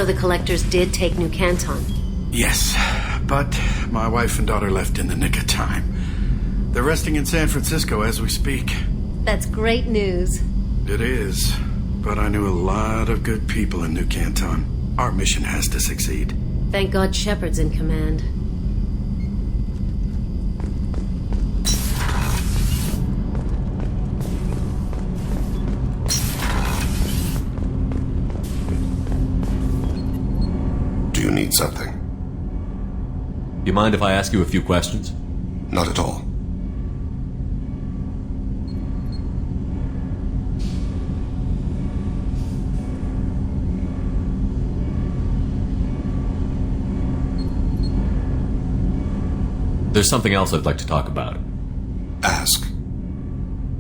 So the collectors did take New Canton? Yes, but my wife and daughter left in the nick of time. They're resting in San Francisco as we speak. That's great news. It is, but I knew a lot of good people in New Canton. Our mission has to succeed. Thank God Shepard's in command. Do you need something? You mind if I ask you a few questions? Not at all. There's something else I'd like to talk about. Ask.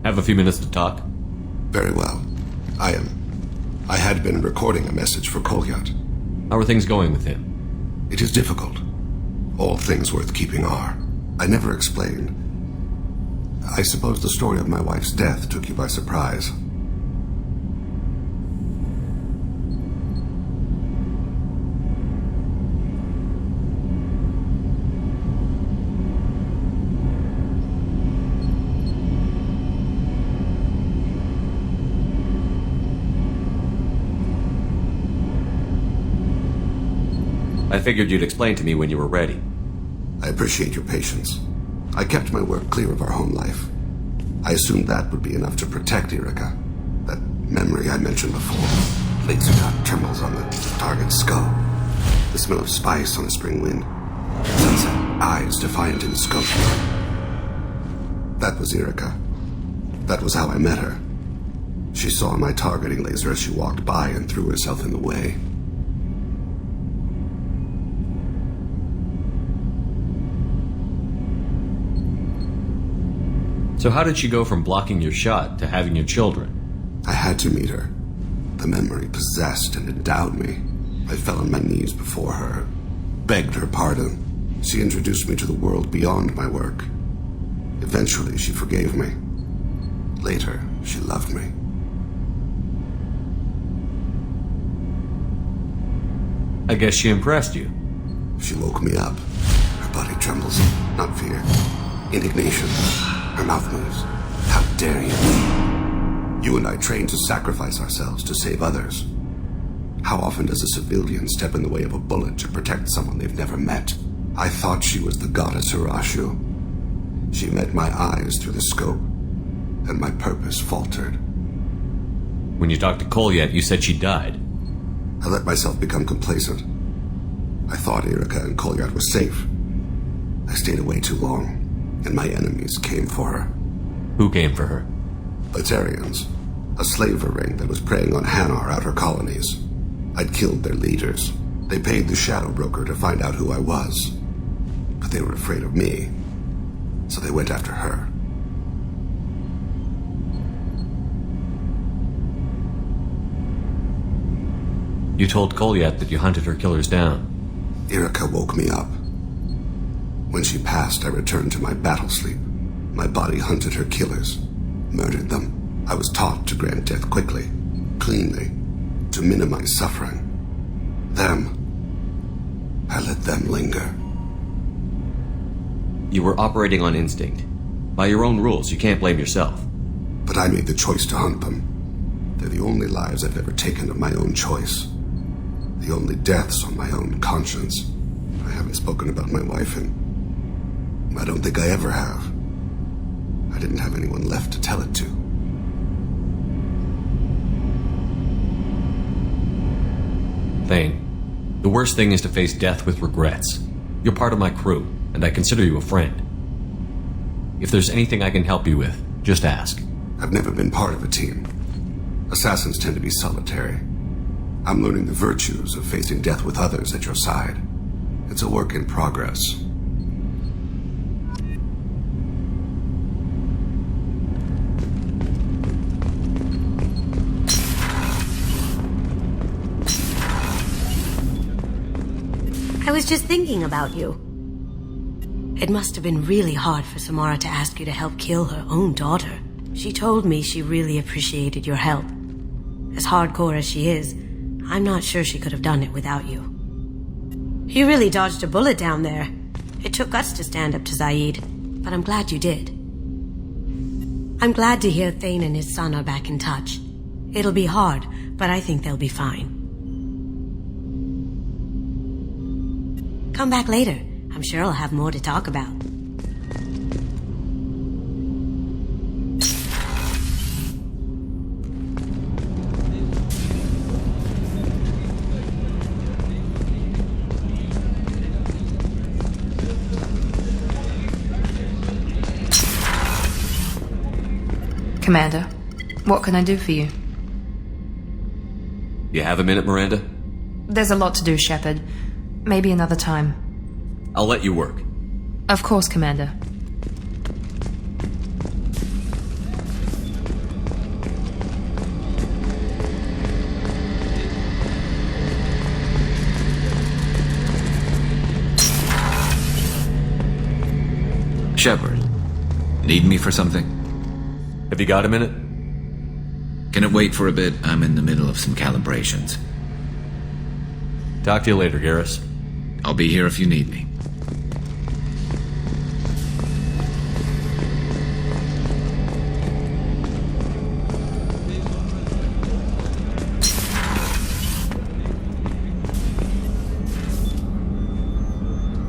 Have a few minutes to talk? Very well. I had been recording a message for Kolyat. How are things going with him? It is difficult. All things worth keeping are. I never explained. I suppose the story of my wife's death took you by surprise. I figured you'd explain to me when you were ready. I appreciate your patience. I kept my work clear of our home life. I assumed that would be enough to protect Irika. That memory I mentioned before. Laser dot trembles on the target's skull. The smell of spice on the spring wind. Sunset eyes defiant in scope. That was Irika. That was how I met her. She saw my targeting laser as she walked by and threw herself in the way. So how did she go from blocking your shot to having your children? I had to meet her. The memory possessed and endowed me. I fell on my knees before her, begged her pardon. She introduced me to the world beyond my work. Eventually, she forgave me. Later, she loved me. I guess she impressed you. She woke me up. Her body trembles, not fear. Indignation. Her mouth moves. How dare you? You and I trained to sacrifice ourselves to save others. How often does a civilian step in the way of a bullet to protect someone they've never met? I thought she was the goddess Hirashu. She met my eyes through the scope, and my purpose faltered. When you talked to Kolyat, you said she died. I let myself become complacent. I thought Irika and Kolyat were safe. I stayed away too long. And my enemies came for her. Who came for her? Batarians. A slaver ring that was preying on Hanar outer colonies. I'd killed their leaders. They paid the shadow broker to find out who I was. But they were afraid of me. So they went after her. You told Kolyat that you hunted her killers down. Irika woke me up. When she passed, I returned to my battle sleep. My body hunted her killers, murdered them. I was taught to grant death quickly, cleanly, to minimize suffering. I let them linger. You were operating on instinct. By your own rules, you can't blame yourself. But I made the choice to hunt them. They're the only lives I've ever taken of my own choice. The only deaths on my own conscience. I haven't spoken about my wife in I don't think I ever have. I didn't have anyone left to tell it to. Thane, the worst thing is to face death with regrets. You're part of my crew, and I consider you a friend. If there's anything I can help you with, just ask. I've never been part of a team. Assassins tend to be solitary. I'm learning the virtues of facing death with others at your side. It's a work in progress. I was just thinking about you. It must have been really hard for Samara to ask you to help kill her own daughter. She told me she really appreciated your help. As hardcore as she is, I'm not sure she could have done it without you. You really dodged a bullet down there. It took guts to stand up to Zaid, but I'm glad you did. I'm glad to hear Thane and his son are back in touch. It'll be hard, but I think they'll be fine. Come back later. I'm sure I'll have more to talk about. Commander, what can I do for you? You have a minute, Miranda? There's a lot to do, Shepard. Maybe another time. I'll let you work. Of course, Commander. Shepard, need me for something? Have you got a minute? Can it wait for a bit? I'm in the middle of some calibrations. Talk to you later, Garrus. I'll be here if you need me.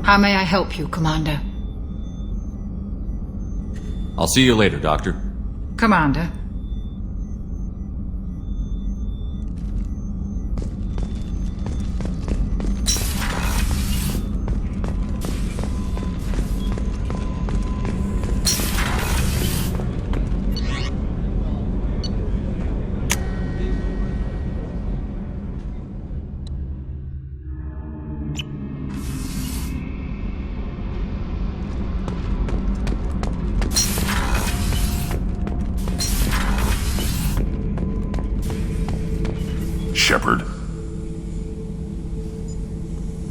How may I help you, Commander? I'll see you later, Doctor. Commander. Shepard.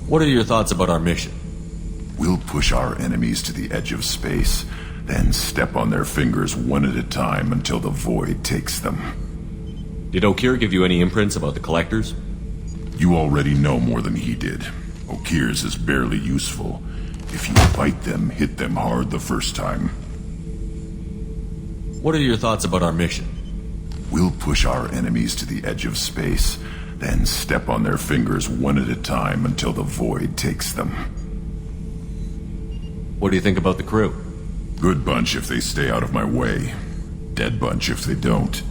What are your thoughts about our mission? We'll push our enemies to the edge of space, then step on their fingers one at a time until the void takes them. Did Okeer give you any imprints about the Collectors? You already know more than he did. Okeer's is barely useful. If you fight them, hit them hard the first time. What are your thoughts about our mission? We'll push our enemies to the edge of space, then step on their fingers one at a time until the void takes them. What do you think about the crew? Good bunch if they stay out of my way. Dead bunch if they don't.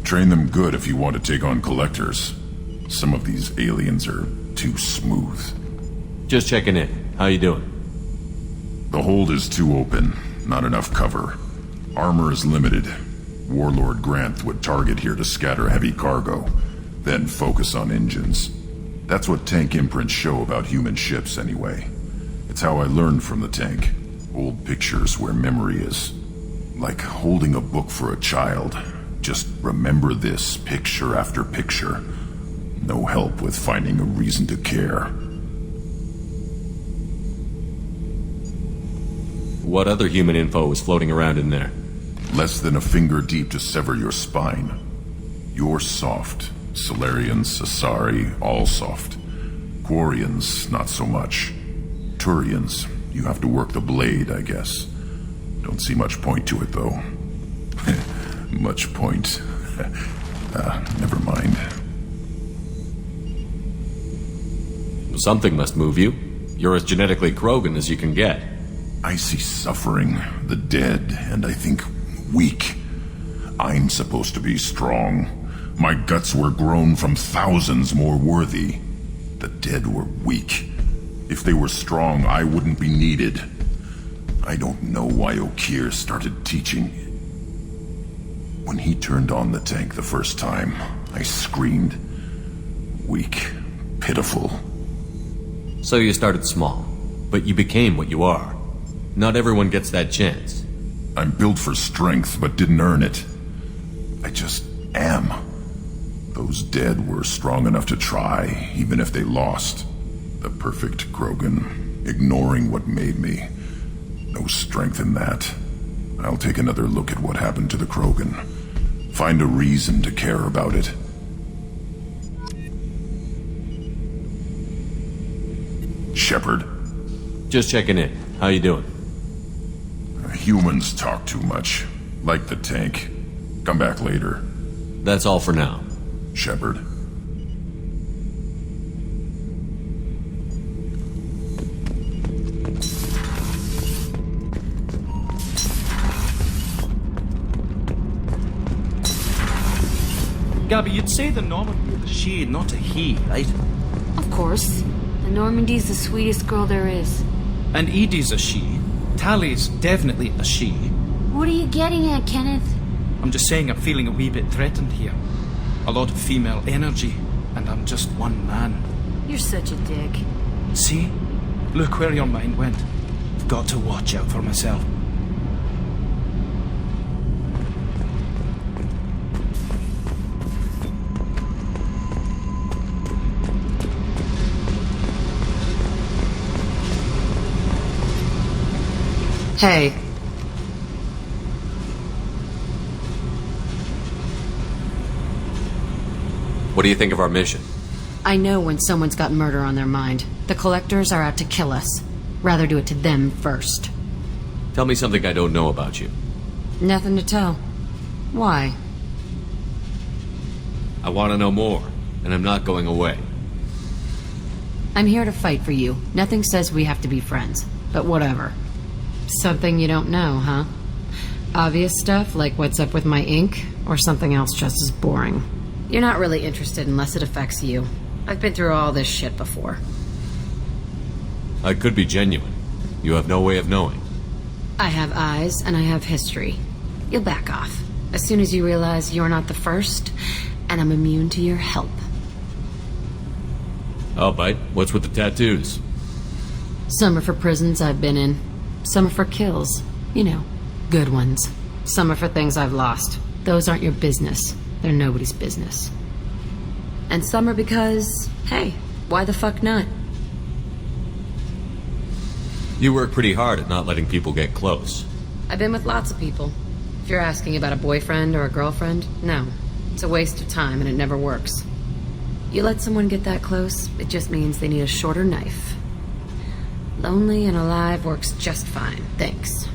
Train them good if you want to take on Collectors. Some of these aliens are too smooth. Just checking in. How you doing? The hold is too open. Not enough cover. Armor is limited. Warlord Granth would target here to scatter heavy cargo, then focus on engines. That's what tank imprints show about human ships, anyway. It's how I learned from the tank. Old pictures where memory is. Like holding a book for a child. Just remember this, picture after picture. No help with finding a reason to care. What other human info is floating around in there? Less than a finger deep to sever your spine. You're soft. Solarians, Asari, all soft. Quarians, not so much. Turians, you have to work the blade, I guess. Don't see much point to it, though. Much point. Never mind. Something must move you. You're as genetically Krogan as you can get. I see suffering, the dead, and I think weak. I'm supposed to be strong. My guts were grown from thousands more worthy. The dead were weak. If they were strong, I wouldn't be needed. I don't know why Okeer started teaching. When he turned on the tank the first time, I screamed. Weak, pitiful. So you started small, but you became what you are. Not everyone gets that chance. I'm built for strength, but didn't earn it. I just am. Those dead were strong enough to try, even if they lost. The perfect Krogan, ignoring what made me. No strength in that. I'll take another look at what happened to the Krogan. Find a reason to care about it. Shepard. Just checking in. How you doing? Humans talk too much. Like the tank. Come back later. That's all for now. Shepard. Gabby, you'd say the Normandy was a she, not a he, right? Of course. The Normandy's the sweetest girl there is. And Edie's a she. Tali's definitely a she. What are you getting at, Kenneth? I'm just saying I'm feeling a wee bit threatened here. A lot of female energy, and I'm just one man. You're such a dick. See? Look where your mind went. I've got to watch out for myself. Hey. What do you think of our mission? I know when someone's got murder on their mind. The Collectors are out to kill us. Rather do it to them first. Tell me something I don't know about you. Nothing to tell. Why? I want to know more, and I'm not going away. I'm here to fight for you. Nothing says we have to be friends. But whatever. Something you don't know, huh? Obvious stuff, like what's up with my ink, or something else just as boring? You're not really interested unless it affects you. I've been through all this shit before. I could be genuine. You have no way of knowing. I have eyes, and I have history. You'll back off. As soon as you realize you're not the first, and I'm immune to your help. I'll bite. What's with the tattoos? Some are for prisons I've been in. Some are for kills. You know, good ones. Some are for things I've lost. Those aren't your business. They're nobody's business. And some are because, hey, why the fuck not? You work pretty hard at not letting people get close. I've been with lots of people. If you're asking about a boyfriend or a girlfriend, no. It's a waste of time and it never works. You let someone get that close, it just means they need a shorter knife. Lonely and alive works just fine, thanks.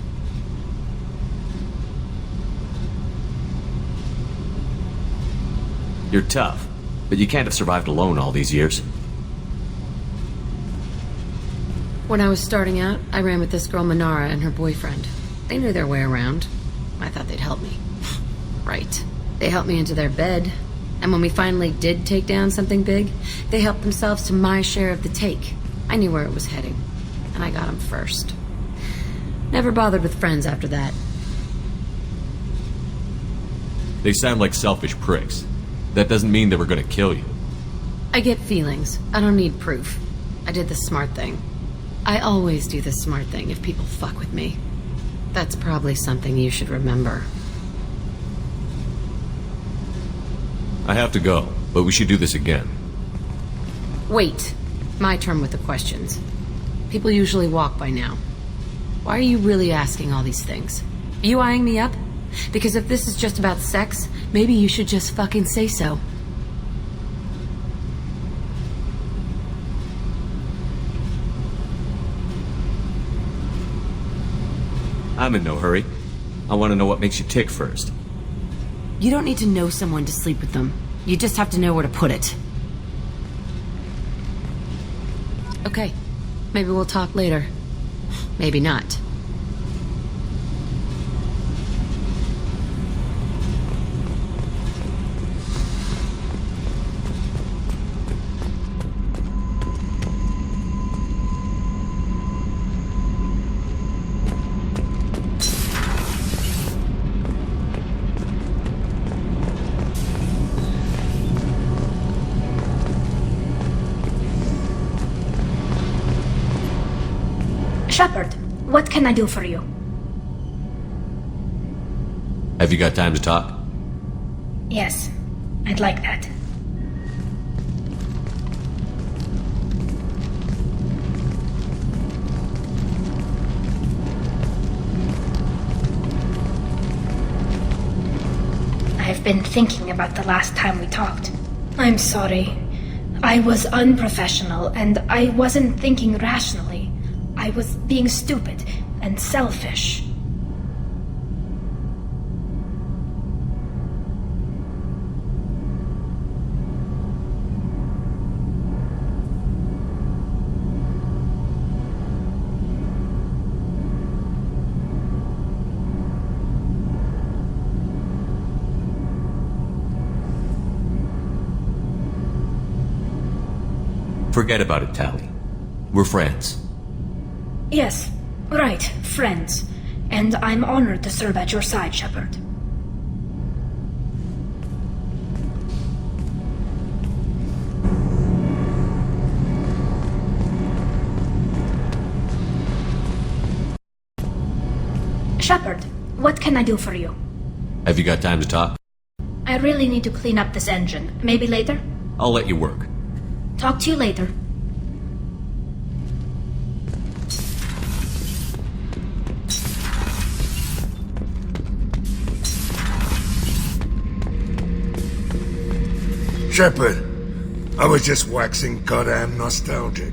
You're tough, but you can't have survived alone all these years. When I was starting out, I ran with this girl Manara and her boyfriend. They knew their way around. I thought they'd help me. Right. They helped me into their bed. And when we finally did take down something big, they helped themselves to my share of the take. I knew where it was heading. And I got them first. Never bothered with friends after that. They sound like selfish pricks. That doesn't mean they were gonna kill you. I get feelings. I don't need proof. I did the smart thing. I always do the smart thing if people fuck with me. That's probably something you should remember. I have to go, but we should do this again. Wait. My turn with the questions. People usually walk by now. Why are you really asking all these things? Are you eyeing me up? Because if this is just about sex, maybe you should just fucking say so. I'm in no hurry. I want to know what makes you tick first. You don't need to know someone to sleep with them. You just have to know where to put it. Okay. Maybe we'll talk later. Maybe not. Shepard, what can I do for you? Have you got time to talk? Yes, I'd like that. I've been thinking about the last time we talked. I'm sorry I was unprofessional, and I wasn't thinking rationally. I was being stupid and selfish. Forget about it, Tali. We're friends. Yes, right, friends. And I'm honored to serve at your side, Shepard. Shepard, what can I do for you? Have you got time to talk? I really need to clean up this engine. Maybe later? I'll let you work. Talk to you later. Shepard, I was just waxing goddamn nostalgic.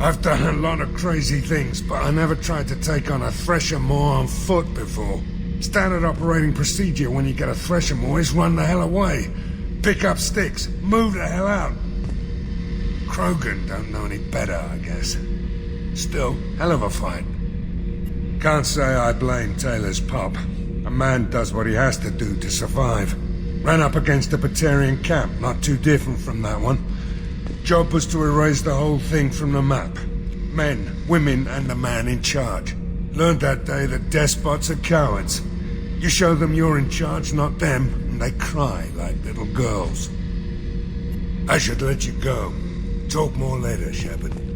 I've done a lot of crazy things, but I never tried to take on a Thresher Maw on foot before. Standard operating procedure when you get a Thresher Maw is run the hell away. Pick up sticks, move the hell out. Krogan don't know any better, I guess. Still, hell of a fight. Can't say I blame Taylor's pop. A man does what he has to do to survive. Ran up against a Batarian camp, not too different from that one. Job was to erase the whole thing from the map. Men, women, and the man in charge. Learned that day that despots are cowards. You show them you're in charge, not them, and they cry like little girls. I should let you go. Talk more later, Shepard.